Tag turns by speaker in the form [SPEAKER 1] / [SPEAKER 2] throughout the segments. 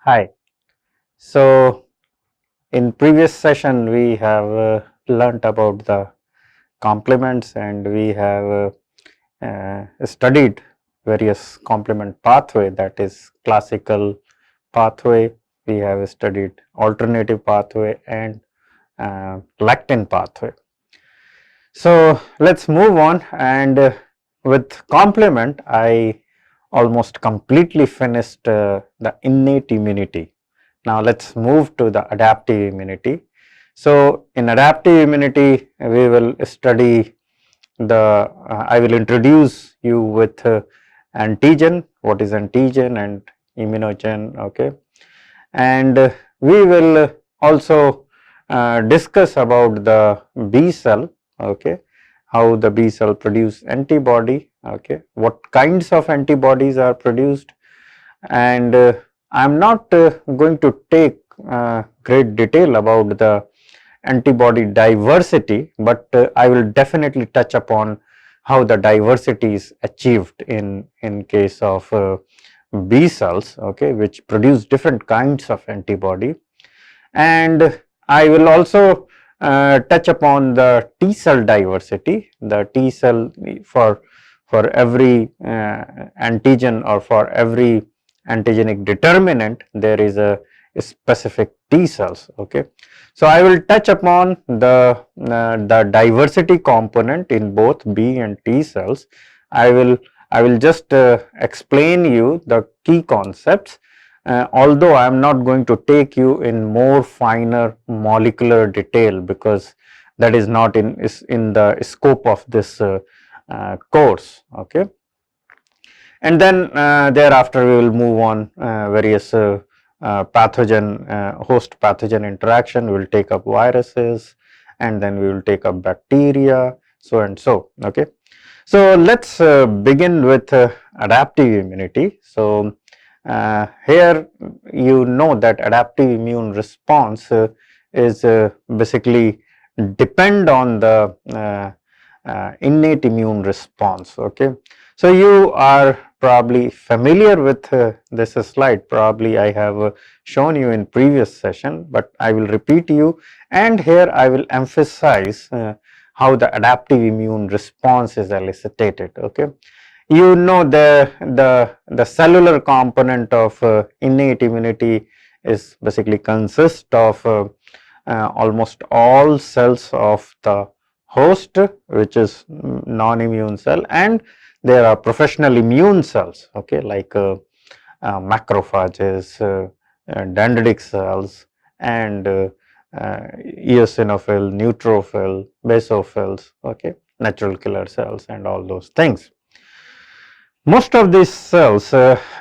[SPEAKER 1] Hi. So, in previous session we have learnt about the complements and we have studied various complement pathway, that is classical pathway, we have studied alternative pathway and lectin pathway. So, let us move on, and with complement I almost completely finished the innate immunity. Now, let us move to the adaptive immunity. So, in adaptive immunity we will study the I will introduce you with antigen, what is antigen and immunogen, okay, and we will also discuss about the B cell, okay, how the B cell produce antibody, okay, what kinds of antibodies are produced, and I am not going to take great detail about the antibody diversity, but I will definitely touch upon how the diversity is achieved in case of B cells, okay, which produce different kinds of antibody. And I will also touch upon the T cell diversity, the T cell for every antigen or for every antigenic determinant there is a specific T cells, okay. So, I will touch upon the diversity component in both B and T cells. I will just explain you the key concepts, although I am not going to take you in more finer molecular detail, because that is not in the scope of this course, okay. And then thereafter we will move on various pathogen, host pathogen interaction. We will take up viruses and then we will take up bacteria, so and so, okay. So, let us begin with adaptive immunity. So, here you know that adaptive immune response is basically depend on the innate immune response, okay. So, you are probably familiar with this slide, probably I have shown you in previous session, but I will repeat you, and here I will emphasize how the adaptive immune response is elicited, okay. You know the cellular component of innate immunity is basically consist of almost all cells of the host, which is non-immune cell, and there are professional immune cells, okay, like macrophages, dendritic cells, and eosinophil, neutrophil, basophils, okay, natural killer cells and all those things. Most of these cells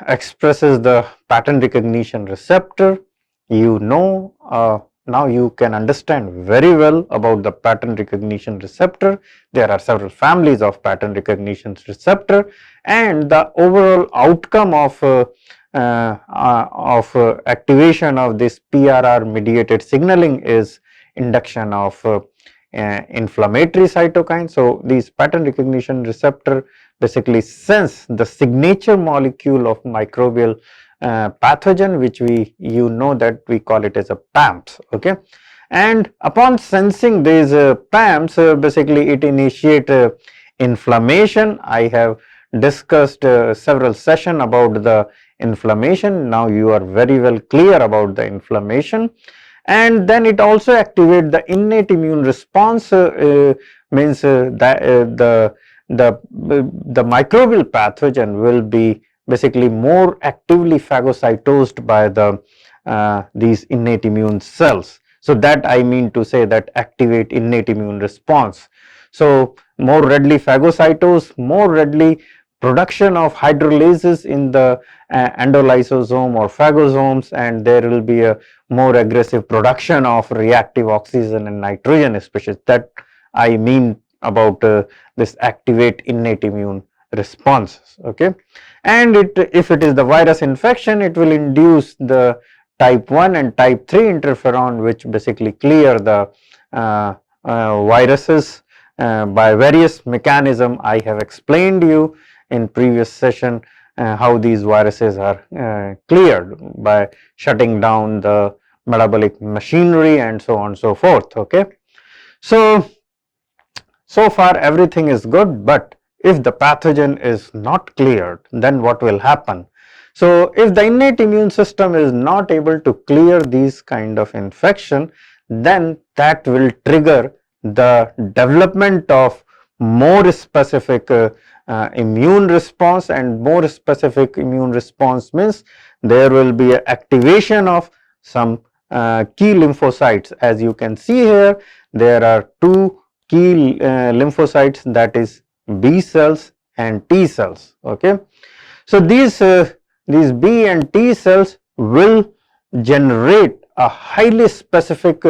[SPEAKER 1] expresses the pattern recognition receptor. You know, now you can understand very well about the pattern recognition receptor. There are several families of pattern recognition receptor, and the overall outcome of activation of this PRR mediated signaling is induction of inflammatory cytokines. So, these pattern recognition receptor basically sense the signature molecule of microbial pathogen, which you know that we call it as a PAMPs, okay. And upon sensing these PAMPs, basically it initiate inflammation. I have discussed several sessions about the inflammation. Now you are very well clear about the inflammation, and then it also activate the innate immune response, means that the microbial pathogen will be basically more actively phagocytosed by the these innate immune cells. So, that I mean to say that activate innate immune response. So, more readily phagocytose, more readily production of hydrolases in the endolysosome or phagosomes, and there will be a more aggressive production of reactive oxygen and nitrogen species. That I mean about this activate innate immune responses, okay. And if it is the virus infection, it will induce the type 1 and type 3 interferon, which basically clear the viruses by various mechanism I have explained you in previous session. how these viruses are cleared by shutting down the metabolic machinery and so on and so forth. Okay. So far everything is good, but if the pathogen is not cleared, then what will happen? So if the innate immune system is not able to clear these kind of infection, then that will trigger the development of more specific immune response, and more specific immune response means there will be a activation of some key lymphocytes. As you can see here, there are two key lymphocytes, that is B cells and T cells. Okay. So these B and T cells will generate a highly specific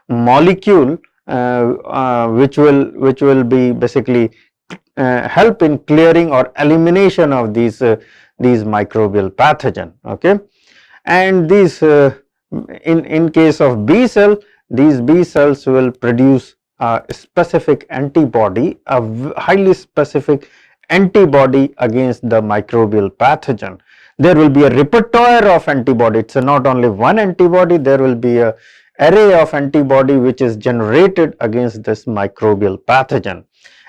[SPEAKER 1] molecule which will be basically help in clearing or elimination of these microbial pathogen. Okay. And these in case of B cell, these B cells will produce a specific antibody, a highly specific antibody against the microbial pathogen. There will be a repertoire of antibody. It's not only one antibody, there will be a array of antibody which is generated against this microbial pathogen.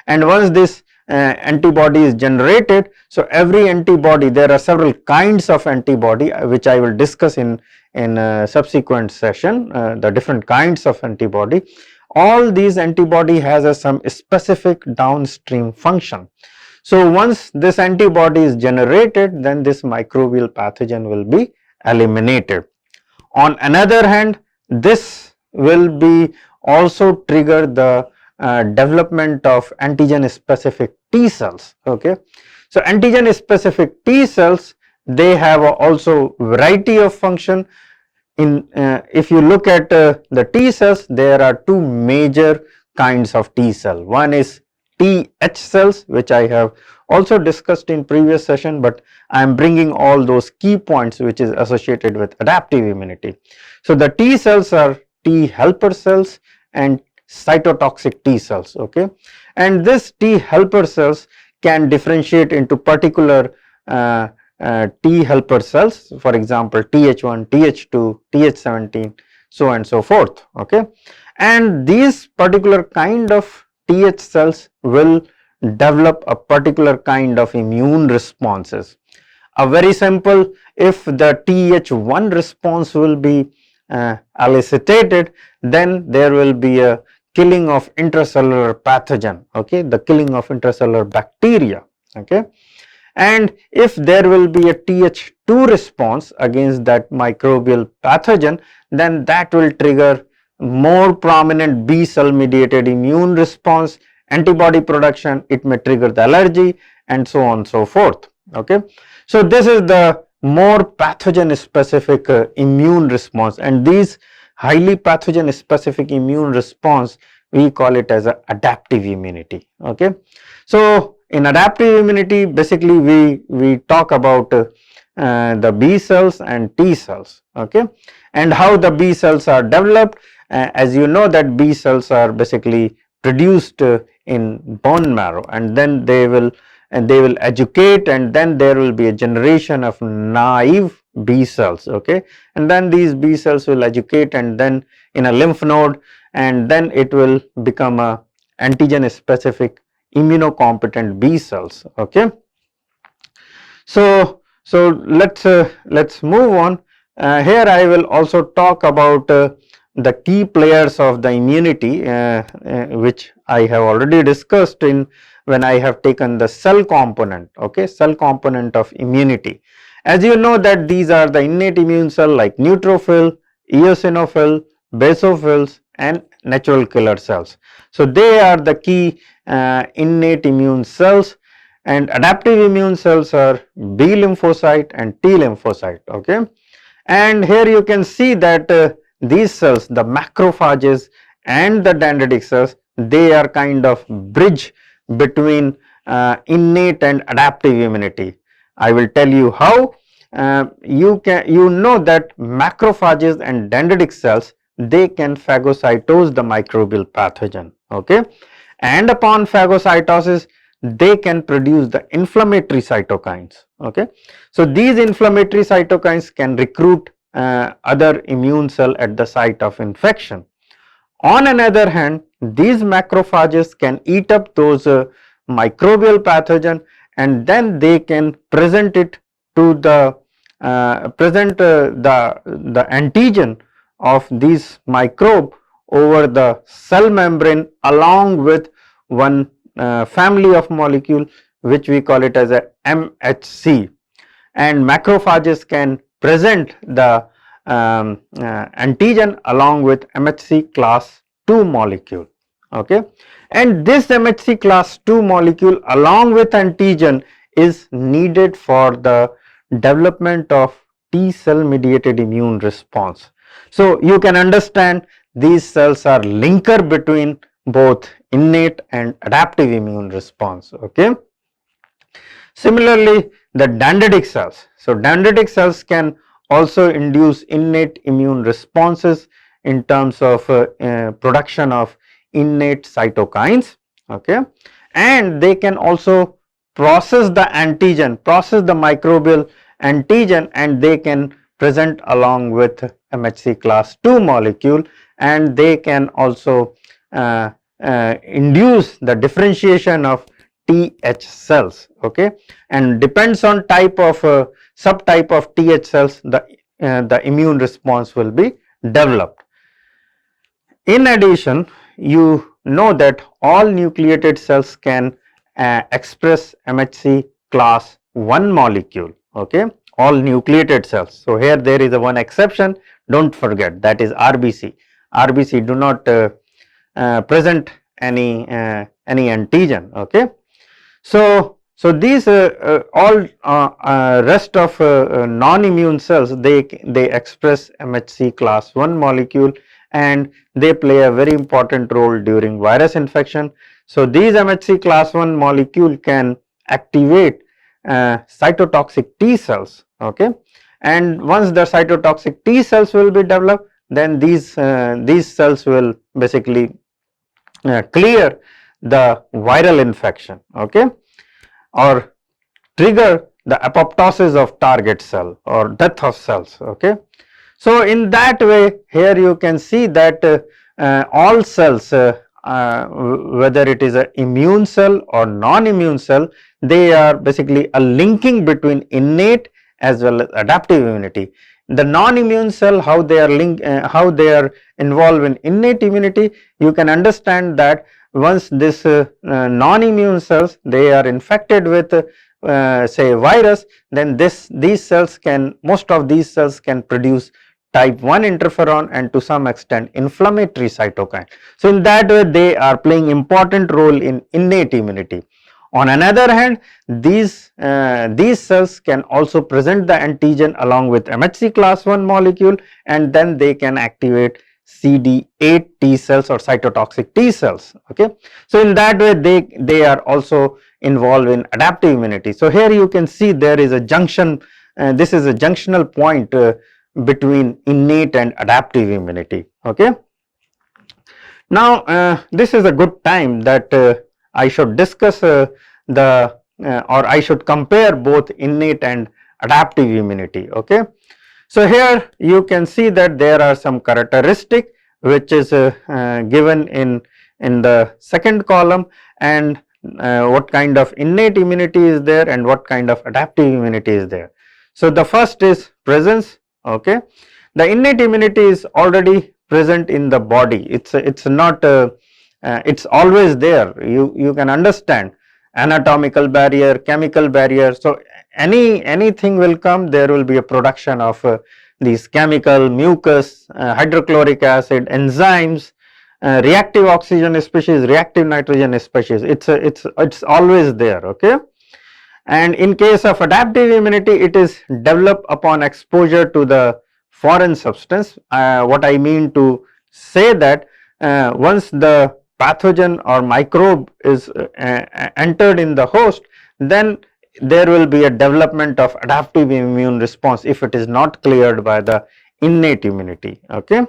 [SPEAKER 1] And once this antibody is generated, so every antibody, there are several kinds of antibody which I will discuss in a subsequent session, the different kinds of antibody. All these antibody has some specific downstream function. So once this antibody is generated, then this microbial pathogen will be eliminated. On another hand, this will be also trigger the development of antigen specific T cells. Okay. So antigen specific T cells, they have also variety of function. In if you look at the T cells, there are two major kinds of T cell. One is Th cells, which I have also discussed in previous session, but I am bringing all those key points which is associated with adaptive immunity. So the T cells are T helper cells and cytotoxic T cells. Okay. And this T helper cells can differentiate into particular T helper cells, for example Th1, Th2, Th17, so on and so forth. Okay. And these particular kind of Th cells will develop a particular kind of immune responses. A very simple, if the Th1 response will be elicited, then there will be a killing of intracellular pathogen. Okay, the killing of intracellular bacteria. Okay. And if there will be a Th2 response against that microbial pathogen, then that will trigger more prominent B cell mediated immune response, antibody production, it may trigger the allergy, and so on and so forth. Okay. So this is the more pathogen specific immune response, and these highly pathogen specific immune response, we call it as a adaptive immunity. Okay. So in adaptive immunity, basically we talk about the B cells and T cells. Okay. And how the B cells are developed. As you know that B cells are basically produced in bone marrow, and then they will educate, and then there will be a generation of naive B cells. Okay. And then these B cells will educate, and then in a lymph node, and then it will become a antigen specific immunocompetent B cells. Okay. So let's move on. Here I will also talk about the key players of the immunity, which I have already discussed in when I have taken the cell component. Okay, cell component of immunity. As you know that these are the innate immune cell like neutrophil, eosinophil, basophils, and natural killer cells. So they are the key innate immune cells, and adaptive immune cells are B lymphocyte and T lymphocyte. Okay. And here you can see that these cells, the macrophages and the dendritic cells, they are kind of bridge between innate and adaptive immunity. I will tell you how. You know that macrophages and dendritic cells, they can phagocytose the microbial pathogen. Okay. And upon phagocytosis, they can produce the inflammatory cytokines. Okay, so these inflammatory cytokines can recruit other immune cell at the site of infection. On another hand, these macrophages can eat up those microbial pathogen, and then they can present it to the the antigen of these microbe over the cell membrane along with one family of molecule which we call it as a MHC, and macrophages can present the antigen along with MHC class 2 molecule. Okay, and this MHC class 2 molecule along with antigen is needed for the development of T cell mediated immune response. So you can understand these cells are linker between both innate and adaptive immune response. Okay. Similarly, the dendritic cells. So dendritic cells can also induce innate immune responses in terms of production of innate cytokines. Okay, and they can also process the antigen, process the microbial antigen, and they can present along with MHC class 2 molecule, and they can also induce the differentiation of TH cells. Okay, and depends on type of subtype of TH cells, the immune response will be developed. In addition, you know that all nucleated cells can express MHC class 1 molecule. Okay, all nucleated cells. So here there is a one exception, don't forget, that is RBC. RBC do not present any antigen. Okay, so these all rest of non-immune cells, they express MHC class 1 molecule, and they play a very important role during virus infection. So these MHC class 1 molecule can activate cytotoxic T cells. Okay, and once the cytotoxic T cells will be developed, then these cells will basically clear the viral infection. Okay, or trigger the apoptosis of target cell or death of cells. Okay, so in that way, here you can see that all cells, whether it is a immune cell or non-immune cell, they are basically a linking between innate as well as adaptive immunity. The non-immune cell, how they are how they are involved in innate immunity, you can understand that once this non-immune cells, they are infected with say virus, then these cells can, most of these cells can produce type 1 interferon and to some extent inflammatory cytokine. So in that way they are playing important role in innate immunity. On another hand, these cells can also present the antigen along with MHC class 1 molecule, and then they can activate CD8 T cells or cytotoxic T cells. Okay, so in that way they are also involved in adaptive immunity. So here you can see there is a junction, this is a junctional point between innate and adaptive immunity. Okay, now this is a good time that I should discuss or I should compare both innate and adaptive immunity. Okay, so here you can see that there are some characteristic which is given in the second column, and what kind of innate immunity is there and what kind of adaptive immunity is there. So the first is presence. Okay, the innate immunity is already present in the body. It's not it's always there. You can understand anatomical barrier, chemical barrier. So anything will come, there will be a production of these chemical, mucus, hydrochloric acid, enzymes, reactive oxygen species, reactive nitrogen species. It's always there. Okay, and in case of adaptive immunity, it is developed upon exposure to the foreign substance. What I mean to say that once the pathogen or microbe is entered in the host, then there will be a development of adaptive immune response if it is not cleared by the innate immunity. Okay,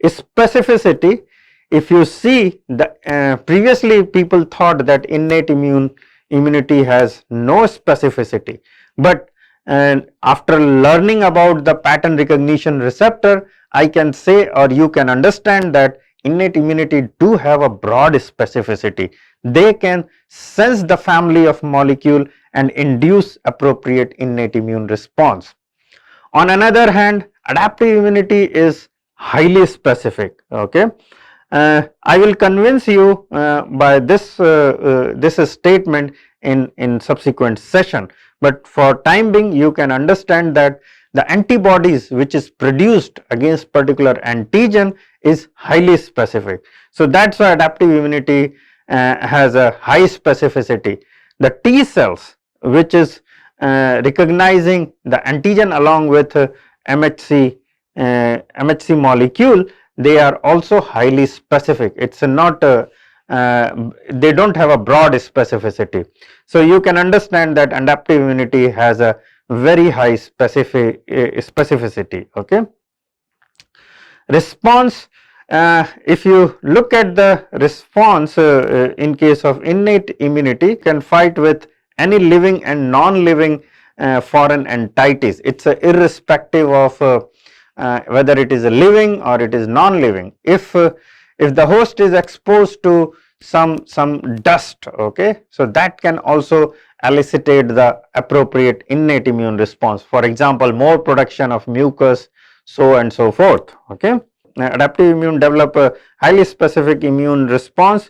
[SPEAKER 1] specificity, if you see the previously people thought that innate immunity has no specificity, but after learning about the pattern recognition receptor, I can say, or you can understand, that innate immunity do have a broad specificity. They can sense the family of molecule and induce appropriate innate immune response. On another hand, adaptive immunity is highly specific. Okay, I will convince you by this statement in subsequent session, but for time being you can understand that the antibodies which is produced against particular antigen is highly specific. So that is why adaptive immunity has a high specificity. The T cells which is recognizing the antigen along with MHC molecule, they are also highly specific. It is not they do not have a broad specificity. So you can understand that adaptive immunity has a very high specificity. Okay. Response, if you look at the response in case of innate immunity, can fight with any living and non-living foreign entities. It is irrespective of whether it is a living or it is non-living. If the host is exposed to some dust, okay, so that can also elicitate the appropriate innate immune response. For example, more production of mucus, so and so forth. Okay, adaptive immune develop a highly specific immune response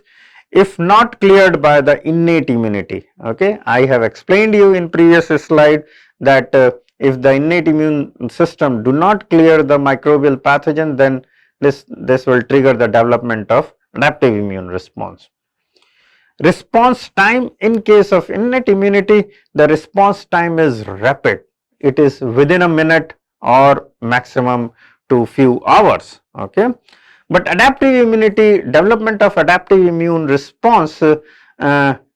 [SPEAKER 1] if not cleared by the innate immunity. Okay, I have explained you in previous slide that if the innate immune system do not clear the microbial pathogen, then this will trigger the development of adaptive immune response. Response time, in case of innate immunity, the response time is rapid. It is within a minute or maximum to few hours. Okay, but adaptive immunity, development of adaptive immune response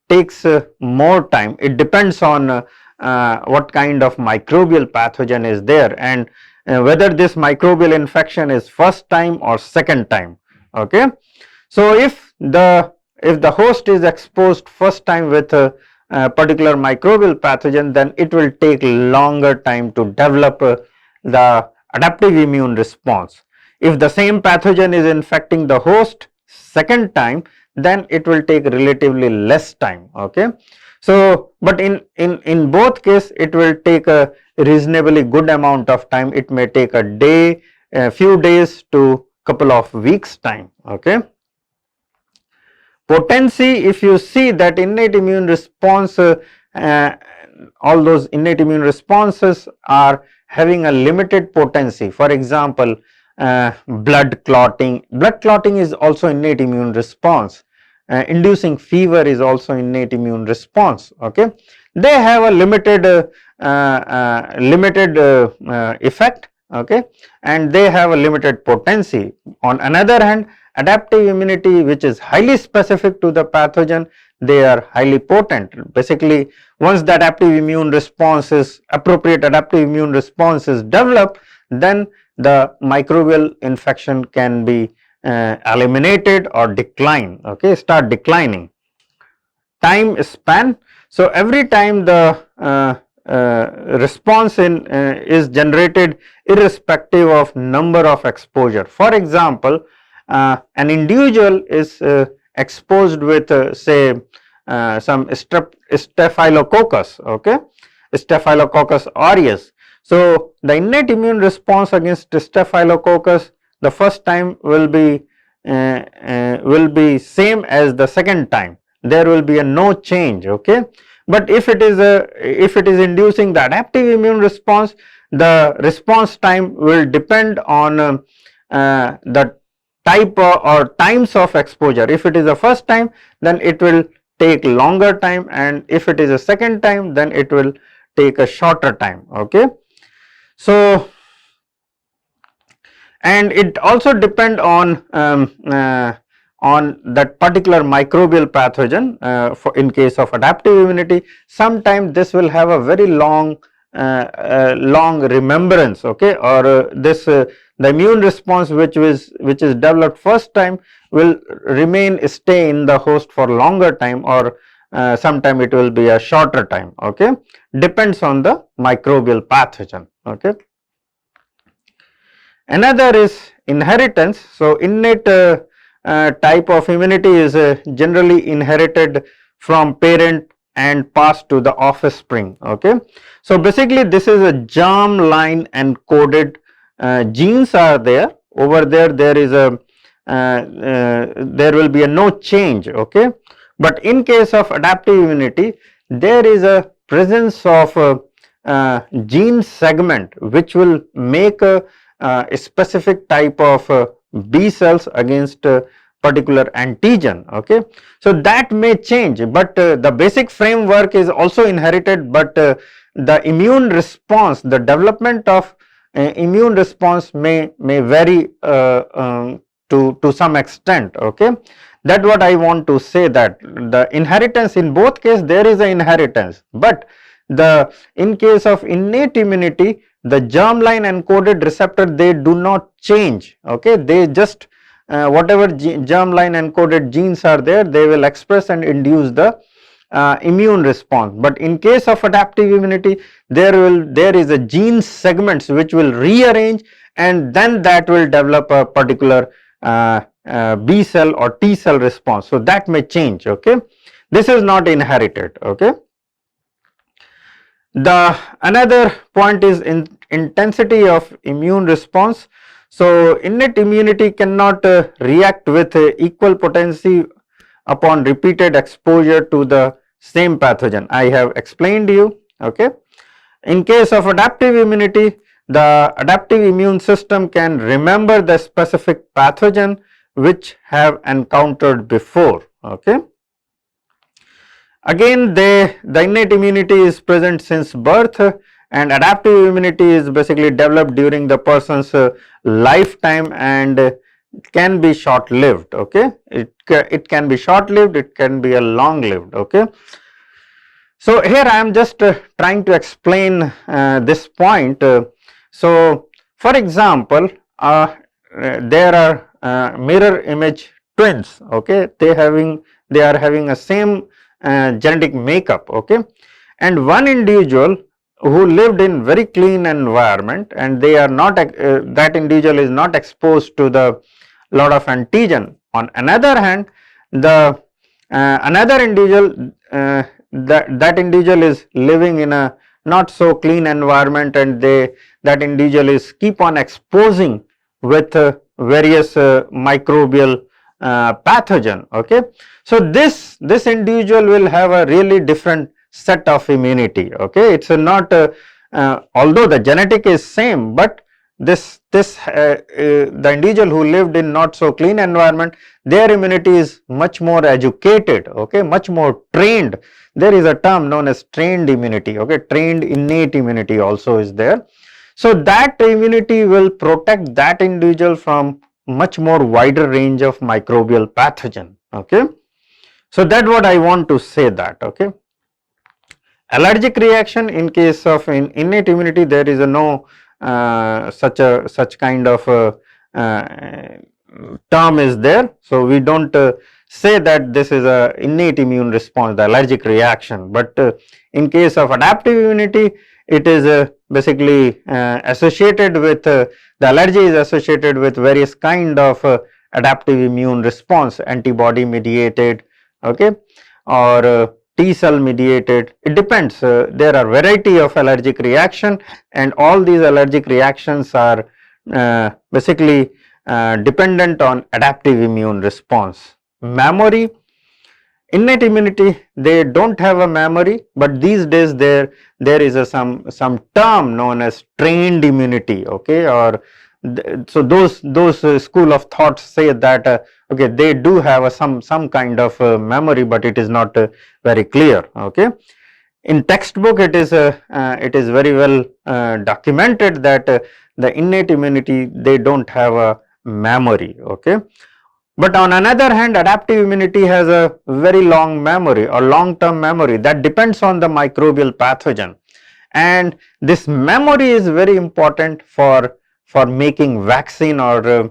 [SPEAKER 1] takes more time. It depends on what kind of microbial pathogen is there and whether this microbial infection is first time or second time. Okay, so if the host is exposed first time with a particular microbial pathogen, then it will take longer time to develop the adaptive immune response. If the same pathogen is infecting the host second time, then it will take relatively less time. Okay, so but in both case it will take a reasonably good amount of time. It may take a day, a few days to couple of weeks time. Okay, potency, if you see that innate immune response, all those innate immune responses are having a limited potency. For example, blood clotting is also innate immune response. Inducing fever is also innate immune response. Okay, they have a limited effect. Okay, and they have a limited potency. On another hand, adaptive immunity, which is highly specific to the pathogen, they are highly potent. Basically, once the adaptive immune response is appropriate, adaptive immune response is developed, then the microbial infection can be eliminated or decline. Okay, start declining. Time span. So every time the response is generated irrespective of number of exposure. For example, an individual is exposed with say some staphylococcus, okay, Staphylococcus aureus. So the innate immune response against staphylococcus, the first time will be same as the second time. There will be a no change. Okay, but if it is inducing the adaptive immune response, the response time will depend on the type or times of exposure. If it is the first time, then it will take longer time, and if it is a second time, then it will take a shorter time. Okay, so and it also depend on that particular microbial pathogen. For in case of adaptive immunity, sometimes this will have a very long remembrance. Okay, or the immune response which is developed first time will stay in the host for longer time, or sometime it will be a shorter time, okay, depends on the microbial pathogen, okay. Another is inheritance. So, innate type of immunity is generally inherited from parent and passed to the offspring, okay. So, basically this is a germ line encoded genes are there. Over there, there is a there will be a no change, okay. But in case of adaptive immunity, there is a presence of gene segment which will make a specific type of B cells against particular antigen, okay. So, that may change, but the basic framework is also inherited, but the immune response, the development of immune response may vary to some extent, okay. That what I want to say, that the inheritance in both case there is an inheritance, but the in case of innate immunity, the germline encoded receptor, they do not change, okay. They just whatever germline encoded genes are there, they will express and induce the immune response. But in case of adaptive immunity, there is a gene segments which will rearrange, and then that will develop a particular B cell or T cell response. So, that may change, okay. This is not inherited, okay. The another point is in intensity of immune response. So, innate immunity cannot react with equal potency upon repeated exposure to the same pathogen. I have explained you, okay. In case of adaptive immunity, the adaptive immune system can remember the specific pathogen which have encountered before, okay. Again, the innate immunity is present since birth, and adaptive immunity is basically developed during the person's lifetime and can be short lived, okay. It can be short lived, it can be a long lived, okay. So, here I am just trying to explain this point. So, for example, there are mirror image twins, okay. They are having a same genetic makeup, okay, and one individual who lived in very clean environment, and they are not that individual is not exposed to the lot of antigen. On another hand, the another individual that individual is living in a not so clean environment, and that individual is keep on exposing with various microbial pathogen, okay. So, this individual will have a really different set of immunity, okay. It is not although the genetic is same, but the individual who lived in not so clean environment, their immunity is much more educated, okay, much more trained. There is a term known as trained immunity, okay, trained innate immunity also is there. So, that immunity will protect that individual from much more wider range of microbial pathogen, okay. So, that what I want to say that, okay. Allergic reaction, in case of innate immunity, there is a no such kind of term is there. So, we do not say that this is a innate immune response, the allergic reaction, but in case of adaptive immunity, it is basically associated with the allergy is associated with various kind of adaptive immune response, antibody mediated, okay, or T cell mediated. It depends, there are variety of allergic reaction, and all these allergic reactions are basically dependent on adaptive immune response. Memory, innate immunity, they do not have a memory, but these days there is a some term known as trained immunity, okay, or so those school of thought say that okay, they do have a some kind of memory, but it is not very clear, okay. In textbook, it is very well documented that the innate immunity, they do not have a memory, okay. But on another hand, adaptive immunity has a very long memory or long term memory that depends on the microbial pathogen, and this memory is very important for making vaccine or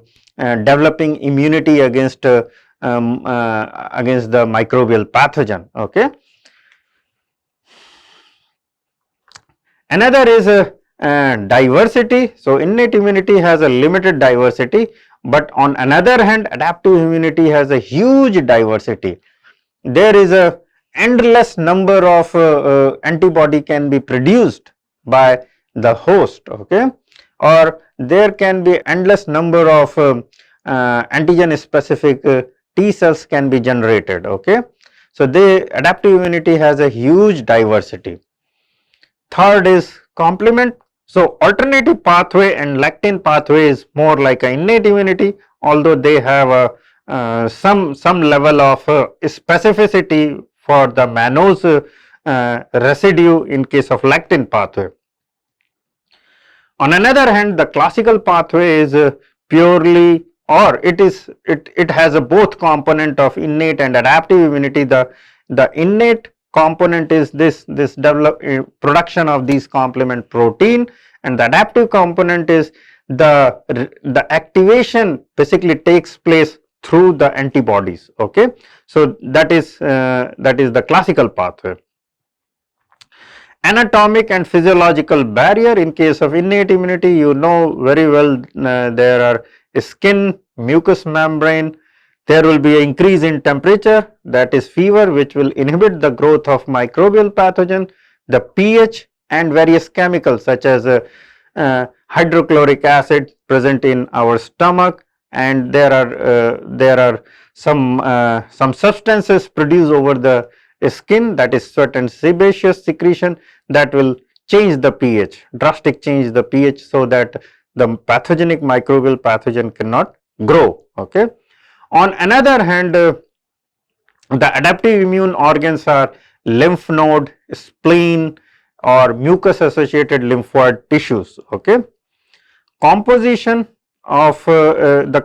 [SPEAKER 1] developing immunity against the microbial pathogen. Okay. Another is diversity. So, innate immunity has a limited diversity, but on another hand adaptive immunity has a huge diversity. There is a endless number of antibody can be produced by the host, okay, or there can be endless number of antigen specific T cells can be generated, okay. So, the adaptive immunity has a huge diversity. Third is complement. So, alternative pathway and lectin pathway is more like an innate immunity, although they have a some level of specificity for the mannose residue in case of lectin pathway. On another hand, the classical pathway is purely, or it has a both component of innate and adaptive immunity. The innate component is this production of these complement protein, and the adaptive component is the activation basically takes place through the antibodies, okay. So, that is the classical pathway. Anatomic and physiological barrier. In case of innate immunity, you know very well there are skin, mucous membrane, there will be an increase in temperature, that is fever, which will inhibit the growth of microbial pathogen, the pH and various chemicals such as hydrochloric acid present in our stomach, and there are some substances produced over the skin, that is certain sebaceous secretion that will change the pH, drastic change the pH, so that the pathogenic microbial pathogen cannot grow, okay. On another hand, the adaptive immune organs are lymph node, spleen or mucus associated lymphoid tissues, okay. Composition of the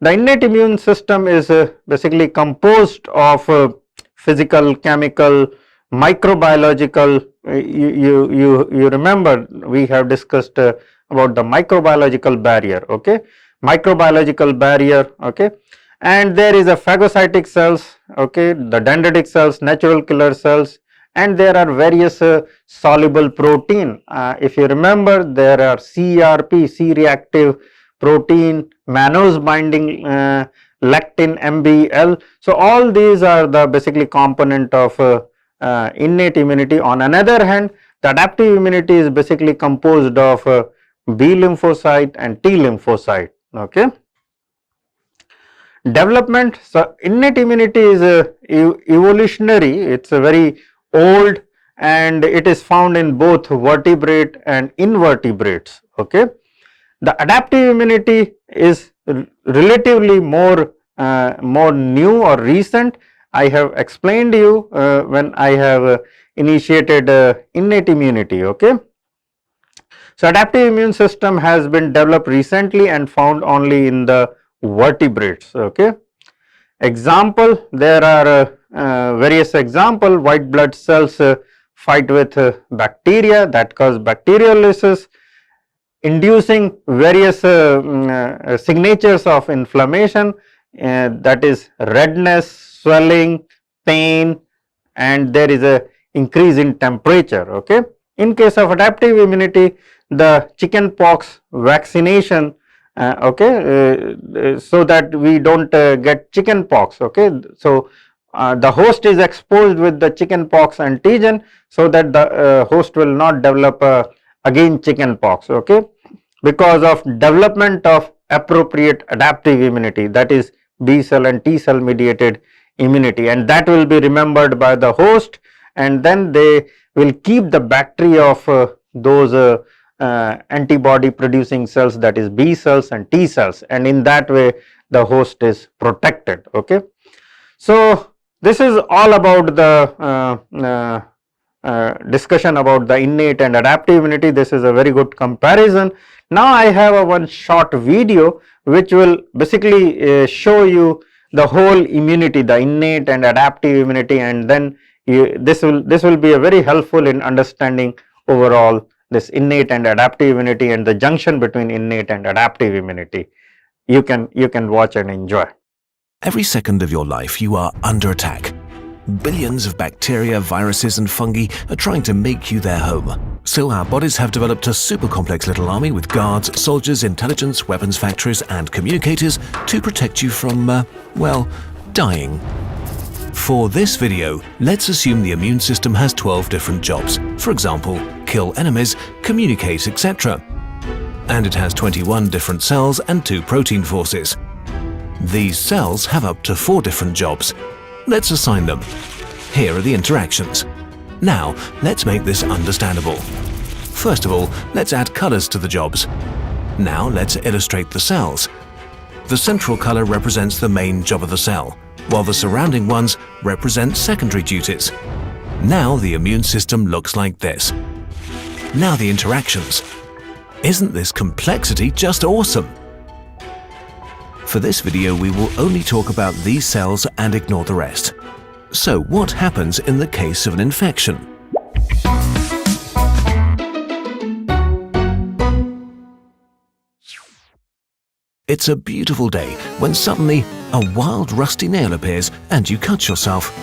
[SPEAKER 1] innate immune system is basically composed of physical, chemical, microbiological. You remember we have discussed about the microbiological barrier, okay, microbiological barrier, okay, and there is a phagocytic cells, okay, the dendritic cells, natural killer cells, and there are various soluble protein. If you remember, there are CRP, C-reactive protein, mannose binding lectin, MBL. So, all these are the basically component of innate immunity. On another hand, the adaptive immunity is basically composed of B lymphocyte and T lymphocyte, okay. Development. So, innate immunity is evolutionary, it is a very old, and it is found in both vertebrate and invertebrates, okay. The adaptive immunity is relatively more new or recent. I have explained you when I have initiated innate immunity, okay. So, adaptive immune system has been developed recently and found only in the vertebrates, okay. Example, there are various example, white blood cells fight with bacteria that cause bacteriolysis, inducing various signatures of inflammation, that is redness, swelling, pain, and there is a increase in temperature, okay. In case of adaptive immunity, the chicken pox vaccination, okay, so that we do not get chicken pox, okay. So, the host is exposed with the chicken pox antigen, so that the host will not develop again chicken pox, okay, because of development of appropriate adaptive immunity, that is B cell and T cell mediated immunity, and that will be remembered by the host, and then they will keep the battery of those antibody producing cells, that is B cells and T cells, and in that way the host is protected, okay. So, this is all about the discussion about the innate and adaptive immunity. This is a very good comparison. Now, I have a one short video which will basically show you the whole immunity, the innate and adaptive immunity, and then this will be a very helpful in understanding overall this innate and adaptive immunity and the junction between innate and adaptive immunity. you can watch and enjoy.
[SPEAKER 2] Every second of your life, you are under attack. Billions of bacteria, viruses, and fungi are trying to make you their home. So our bodies have developed a super complex little army with guards, soldiers, intelligence, weapons factories, and communicators to protect you from, well, dying. For this video, let's assume the immune system has 12 different jobs. For example, kill enemies, communicate, etc. And it has 21 different cells and 2 protein forces. These cells have up to 4 different jobs. Let's assign them. Here are the interactions. Now, let's make this understandable. First of all, let's add colors to the jobs. Now, let's illustrate the cells. The central color represents the main job of the cell, while the surrounding ones represent secondary duties. Now, the immune system looks like this. Now, the interactions. Isn't this complexity just awesome? For this video, we will only talk about these cells and ignore the rest. So, what happens in the case of an infection? It's a beautiful day when suddenly a wild rusty nail appears and you cut yourself.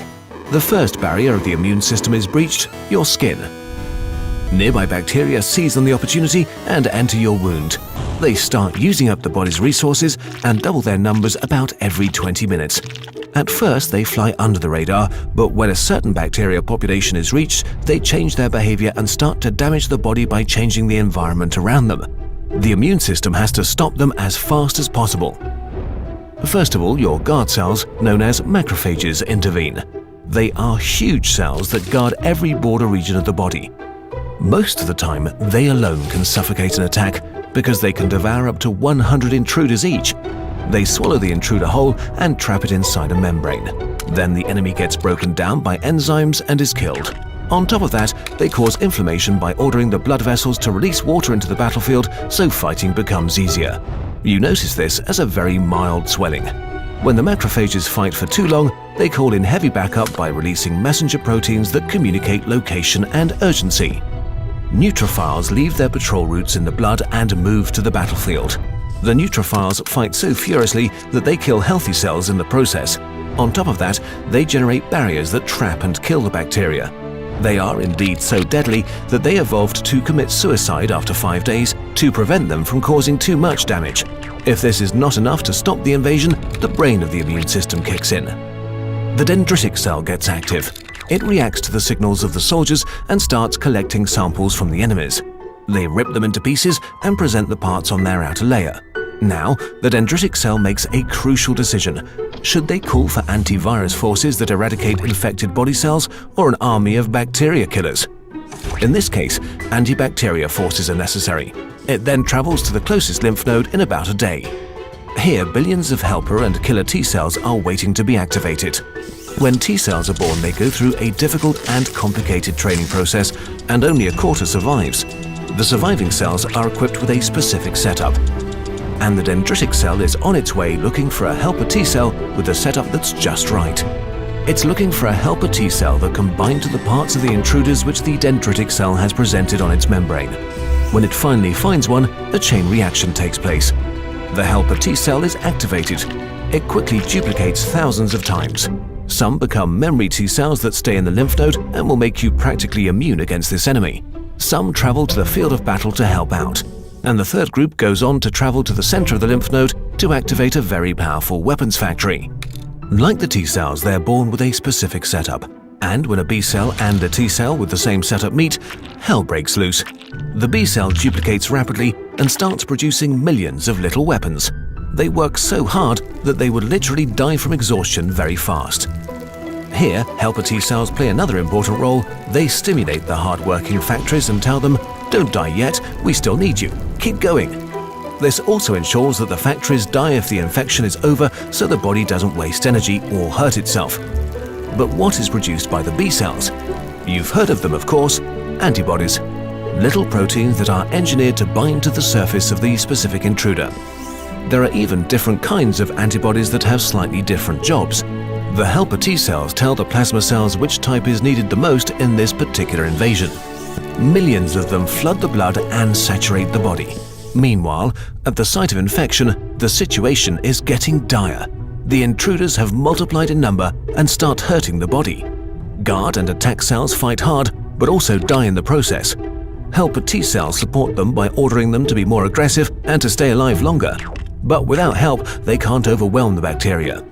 [SPEAKER 2] The first barrier of the immune system is breached, your skin. Nearby bacteria seize on the opportunity and enter your wound. They start using up the body's resources and double their numbers about every 20 minutes. At first, they fly under the radar, but when a certain bacteria population is reached, they change their behavior and start to damage the body by changing the environment around them. The immune system has to stop them as fast as possible. First of all, your guard cells, known as macrophages, intervene. They are huge cells that guard every border region of the body. Most of the time, they alone can suffocate an attack because they can devour up to 100 intruders each. They swallow the intruder whole and trap it inside a membrane. Then the enemy gets broken down by enzymes and is killed. On top of that, they cause inflammation by ordering the blood vessels to release water into the battlefield so fighting becomes easier. You notice this as a very mild swelling. When the macrophages fight for too long, they call in heavy backup by releasing messenger proteins that communicate location and urgency. Neutrophils leave their patrol routes in the blood and move to the battlefield. The neutrophils fight so furiously that they kill healthy cells in the process. On top of that, they generate barriers that trap and kill the bacteria. They are indeed so deadly that they evolved to commit suicide after 5 days to prevent them from causing too much damage. If this is not enough to stop the invasion, the brain of the immune system kicks in. The dendritic cell gets active. It reacts to the signals of the soldiers and starts collecting samples from the enemies. They rip them into pieces and present the parts on their outer layer. Now, the dendritic cell makes a crucial decision. Should they call for antivirus forces that eradicate infected body cells or an army of bacteria killers? In this case, antibacteria forces are necessary. It then travels to the closest lymph node in about a day. Here, billions of helper and killer T cells are waiting to be activated. When T cells are born, they go through a difficult and complicated training process, and only a quarter survives. The surviving cells are equipped with a specific setup. And the dendritic cell is on its way looking for a helper T cell with a setup that's just right. It's looking for a helper T cell that can bind to the parts of the intruders which the dendritic cell has presented on its membrane. When it finally finds one, a chain reaction takes place. The helper T cell is activated. It quickly duplicates thousands of times. Some become memory T cells that stay in the lymph node and will make you practically immune against this enemy. Some travel to the field of battle to help out. And the third group goes on to travel to the center of the lymph node to activate a very powerful weapons factory. Like the T cells, they're born with a specific setup. And when a B cell and a T cell with the same setup meet, hell breaks loose. The B cell duplicates rapidly and starts producing millions of little weapons. They work so hard that they would literally die from exhaustion very fast. Here, helper T cells play another important role. They stimulate the hard-working factories and tell them, "Don't die yet, we still need you. Keep going." This also ensures that the factories die if the infection is over, so the body doesn't waste energy or hurt itself. But what is produced by the B cells? You've heard of them, of course, antibodies. Little proteins that are engineered to bind to the surface of the specific intruder. There are even different kinds of antibodies that have slightly different jobs. The helper T cells tell the plasma cells which type is needed the most in this particular invasion. Millions of them flood the blood and saturate the body. Meanwhile, at the site of infection, the situation is getting dire. The intruders have multiplied in number and start hurting the body. Guard and attack cells fight hard, but also die in the process. Helper T cells support them by ordering them to be more aggressive and to stay alive longer. But without help, they can't overwhelm the bacteria.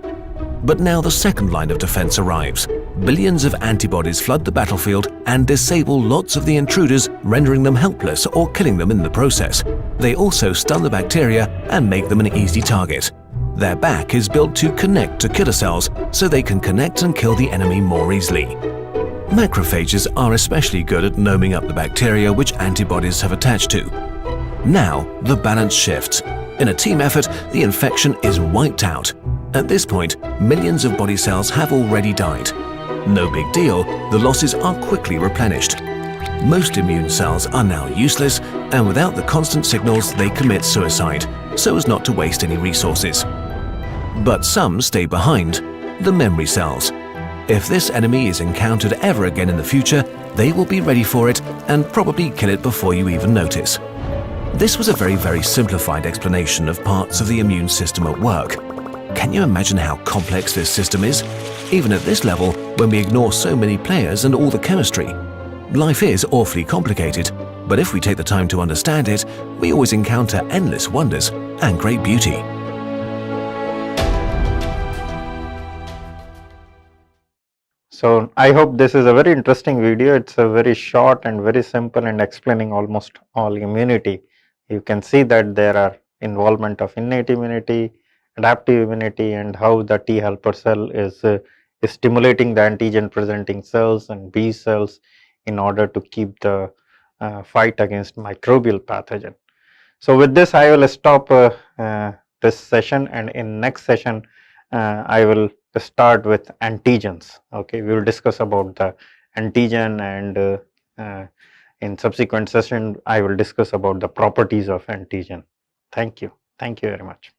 [SPEAKER 2] But now the second line of defense arrives. Billions of antibodies flood the battlefield and disable lots of the intruders, rendering them helpless or killing them in the process. They also stun the bacteria and make them an easy target. Their back is built to connect to killer cells, so they can connect and kill the enemy more easily. Macrophages are especially good at gnoming up the bacteria which antibodies have attached to. Now, the balance shifts. In a team effort, the infection is wiped out. At this point, millions of body cells have already died. No big deal, the losses are quickly replenished. Most immune cells are now useless, and without the constant signals, they commit suicide, so as not to waste any resources. But some stay behind, the memory cells. If this enemy is encountered ever again in the future, they will be ready for it and probably kill it before you even notice. This was a very simplified explanation of parts of the immune system at work. Can you imagine how complex this system is? Even at this level, when we ignore so many players and all the chemistry. Life is awfully complicated, but if we take the time to understand it, we always encounter endless wonders and great beauty.
[SPEAKER 1] So I hope this is a very interesting video. It's a very short and very simple and explaining almost all immunity. You can see that there are involvement of innate immunity, adaptive immunity, and how the T helper cell is stimulating the antigen presenting cells and B cells in order to keep the fight against microbial pathogen. So with this I will stop this session, and in next session I will start with antigens. Okay, we will discuss about the antigen, and in subsequent session I will discuss about the properties of antigen. Thank you very much.